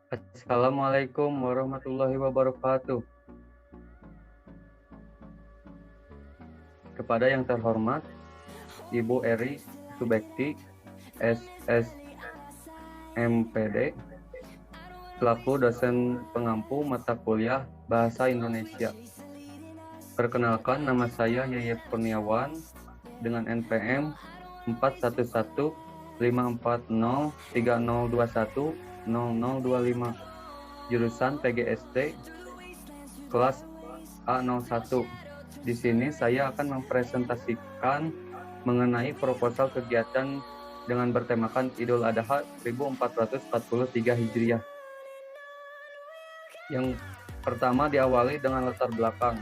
Assalamualaikum warahmatullahi wabarakatuh. Kepada yang terhormat Ibu Eri Subekti, SSMPD, selaku dosen pengampu mata kuliah Bahasa Indonesia. Perkenalkan, nama saya Yayat Kurniawan dengan NPM 41154030210025, jurusan PGSD, kelas A01. Di sini saya akan mempresentasikan mengenai proposal kegiatan dengan bertemakan Idul Adha 1443 Hijriah. Yang pertama diawali dengan latar belakang.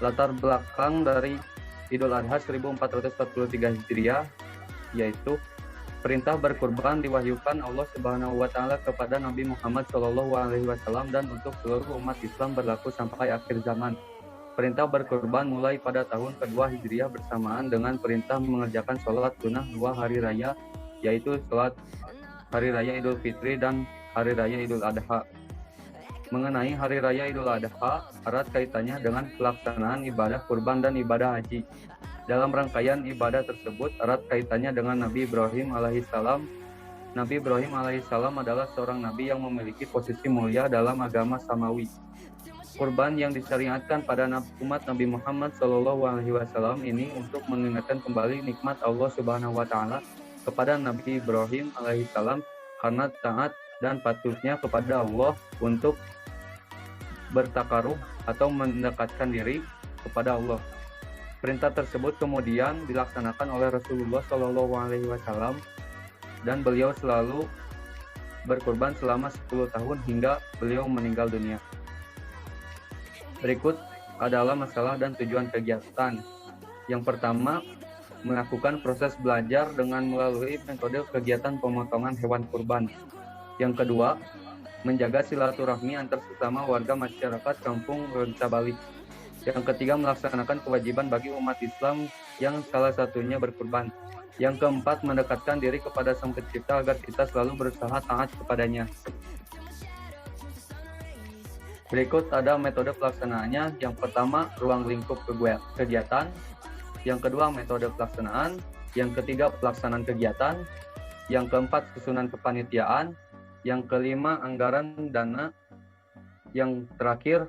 Latar belakang dari Idul Adha 1443 Hijriah yaitu perintah berkurban diwahyukan Allah Subhanahu wa taala kepada Nabi Muhammad SAW dan untuk seluruh umat Islam berlaku sampai akhir zaman. Perintah berkurban mulai pada tahun kedua Hijriah bersamaan dengan perintah mengerjakan sholat sunnah 2 hari raya, yaitu sholat Hari Raya Idul Fitri dan Hari Raya Idul Adha. Mengenai Hari Raya Idul Adha, erat kaitannya dengan pelaksanaan ibadah kurban dan ibadah haji. Dalam rangkaian ibadah tersebut, erat kaitannya dengan Nabi Ibrahim alaihissalam. Nabi Ibrahim alaihissalam adalah seorang nabi yang memiliki posisi mulia dalam agama samawi. Kurban yang disyariatkan pada umat Nabi Muhammad SAW ini untuk mengingatkan kembali nikmat Allah Subhanahu wa taala kepada Nabi Ibrahim alaihissalam karena taat dan patuhnya kepada Allah untuk bertakarub atau mendekatkan diri kepada Allah. Perintah tersebut kemudian dilaksanakan oleh Rasulullah SAW dan beliau selalu berkurban selama 10 tahun hingga beliau meninggal dunia. Berikut adalah masalah dan tujuan kegiatan. Yang pertama, melakukan proses belajar dengan melalui metode kegiatan pemotongan hewan kurban. Yang kedua, menjaga silaturahmi antar sesama warga masyarakat kampung Rencabali. Yang ketiga, melaksanakan kewajiban bagi umat Islam yang salah satunya berkurban. Yang keempat, mendekatkan diri kepada Sang Pencipta agar kita selalu berusaha taat kepadanya. Berikut ada metode pelaksanaannya. Yang pertama, ruang lingkup kegiatan. Yang kedua, metode pelaksanaan. Yang ketiga, pelaksanaan kegiatan. Yang keempat, susunan kepanitiaan. Yang kelima, anggaran dana. Yang terakhir,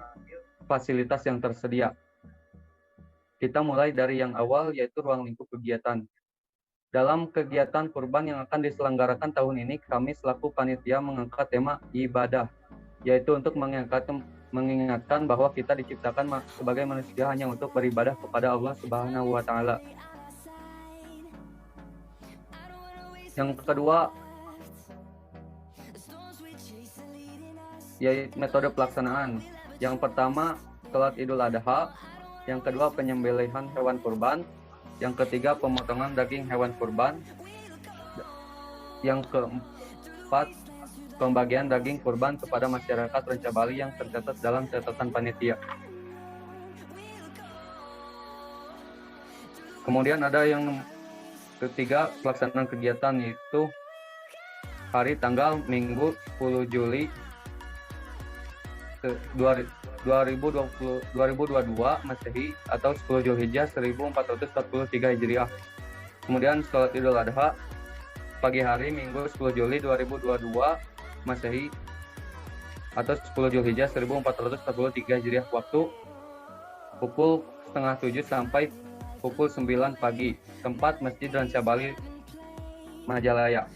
fasilitas yang tersedia. Kita mulai dari yang awal, yaitu ruang lingkup kegiatan. Dalam kegiatan kurban yang akan diselenggarakan tahun ini, kami selaku panitia mengangkat tema ibadah, yaitu untuk mengingatkan bahwa kita diciptakan sebagai manusia hanya untuk beribadah kepada Allah Subhanahu wa taala. Yang kedua, yaitu metode pelaksanaan. Yang pertama, sholat Idul Adha. Yang kedua, penyembelihan hewan kurban. Yang ketiga, pemotongan daging hewan kurban. Yang keempat, pembagian daging kurban kepada masyarakat Rencabali yang tercatat dalam catatan panitia. Kemudian ada yang ketiga, pelaksanaan kegiatan, yaitu hari tanggal Minggu 10 Juli 2022 Masehi atau 10 Zulhijjah 1443 Hijriah. Kemudian sholat Idul Adha pagi hari Minggu 10 Juli 2022 Masehi atau 10 Zulhijjah 1443 Hijriah, waktu pukul 6:30 sampai pukul 9 pagi. Tempat Masjid Rencabali Majalaya.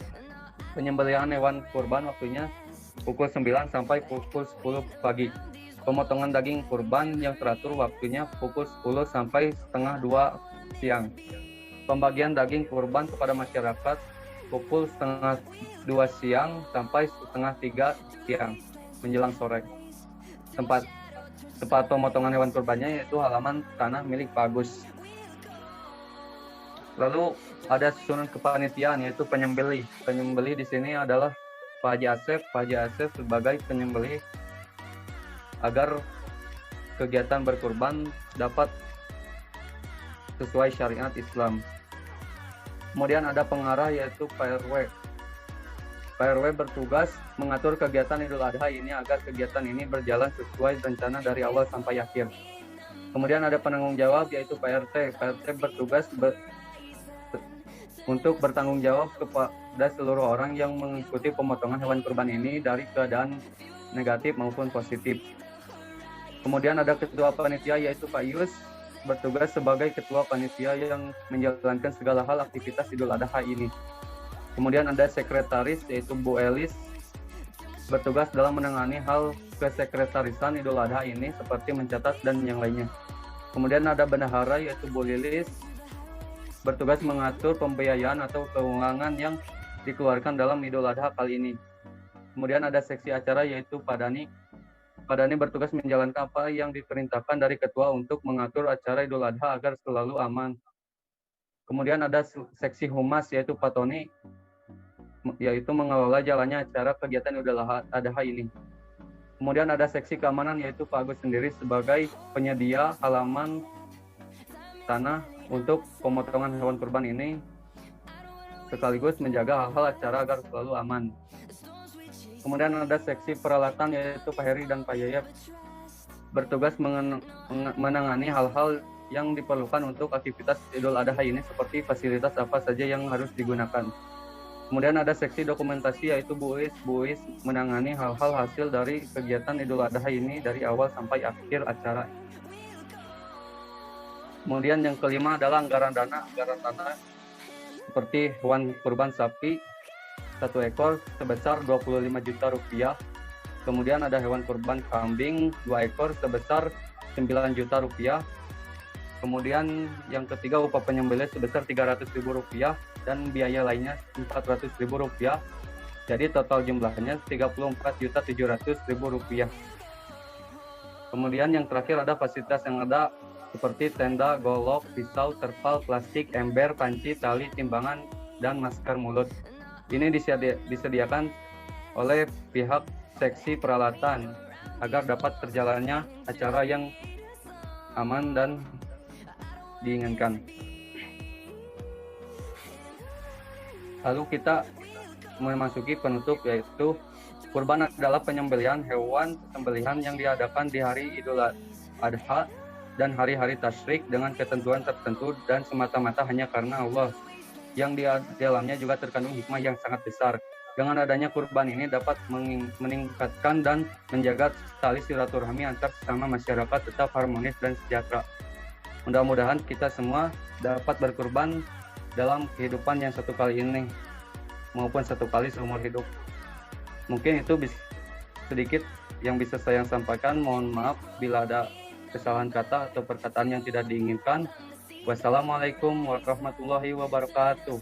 Penyembelihan hewan kurban waktunya pukul 9 sampai pukul 10 pagi. Pemotongan daging kurban yang teratur waktunya pukul 10 sampai setengah 2 siang. Pembagian daging kurban kepada masyarakat pukul setengah 2 siang sampai setengah 3 siang menjelang sore. Tempat pemotongan hewan kurbannya yaitu halaman tanah milik Pak Agus. Lalu ada susunan kepanitiaan, yaitu penyembelih. Penyembelih di sini adalah Pak Haji Asep. Pak Haji Asep sebagai penyembelih agar kegiatan berkurban dapat sesuai syariat Islam. Kemudian ada pengarah yaitu PRW. PRW bertugas mengatur kegiatan Idul Adha ini agar kegiatan ini berjalan sesuai rencana dari awal sampai akhir. Kemudian ada penanggung jawab yaitu PRT. PRT bertugas untuk bertanggung jawab kepada seluruh orang yang mengikuti pemotongan hewan kurban ini dari keadaan negatif maupun positif. Kemudian ada ketua panitia yaitu Pak Yus, bertugas sebagai ketua panitia yang menjalankan segala hal aktivitas Idul Adha ini. Kemudian ada sekretaris yaitu Bu Elis, bertugas dalam menangani hal kesekretarisan Idul Adha ini seperti mencatat dan yang lainnya. Kemudian ada bendahara yaitu Bu Lilis, bertugas mengatur pembiayaan atau keuangan yang dikeluarkan dalam Idul Adha kali ini. Kemudian ada seksi acara yaitu Pak Dani. Pak Dani bertugas menjalankan apa yang diperintahkan dari ketua untuk mengatur acara Idul Adha agar selalu aman. Kemudian ada seksi humas yaitu Pak Tony, yaitu mengelola jalannya acara kegiatan Idul Adha ini. Kemudian ada seksi keamanan yaitu Pak Agus sendiri sebagai penyedia halaman tanah untuk pemotongan hewan kurban ini, sekaligus menjaga hal-hal acara agar selalu aman. Kemudian ada seksi peralatan yaitu Pak Heri dan Pak Yayep, bertugas menangani hal-hal yang diperlukan untuk aktivitas Idul Adha ini seperti fasilitas apa saja yang harus digunakan. Kemudian ada seksi dokumentasi yaitu Bu Uis menangani hal-hal hasil dari kegiatan Idul Adha ini dari awal sampai akhir acara. Kemudian yang kelima adalah anggaran dana seperti hewan kurban sapi 1 ekor sebesar 25 juta rupiah. Kemudian ada hewan kurban kambing 2 ekor sebesar 9 juta rupiah. Kemudian yang ketiga upah penyembelih sebesar 300.000 rupiah dan biaya lainnya 400.000 rupiah. Jadi total jumlahnya 34.700.000 rupiah. Kemudian yang terakhir ada fasilitas yang ada seperti tenda, golok, pisau, terpal, plastik, ember, panci, tali, timbangan, dan masker mulut. Ini disediakan oleh pihak seksi peralatan agar dapat terjalannya acara yang aman dan diinginkan. Lalu kita memasuki penutup yaitu kurban adalah penyembelihan hewan sembelihan yang diadakan di hari Idul Adha dan hari-hari tasyrik dengan ketentuan tertentu dan semata-mata hanya karena Allah, yang di dalamnya juga terkandung hikmah yang sangat besar. Dengan adanya kurban ini dapat meningkatkan dan menjaga tali silaturahmi antar sesama masyarakat tetap harmonis dan sejahtera. Mudah-mudahan kita semua dapat berkurban dalam kehidupan yang satu kali ini maupun satu kali seumur hidup. Mungkin itu sedikit yang bisa saya sampaikan. Mohon maaf bila ada kesalahan kata atau perkataan yang tidak diinginkan. Wassalamualaikum warahmatullahi wabarakatuh.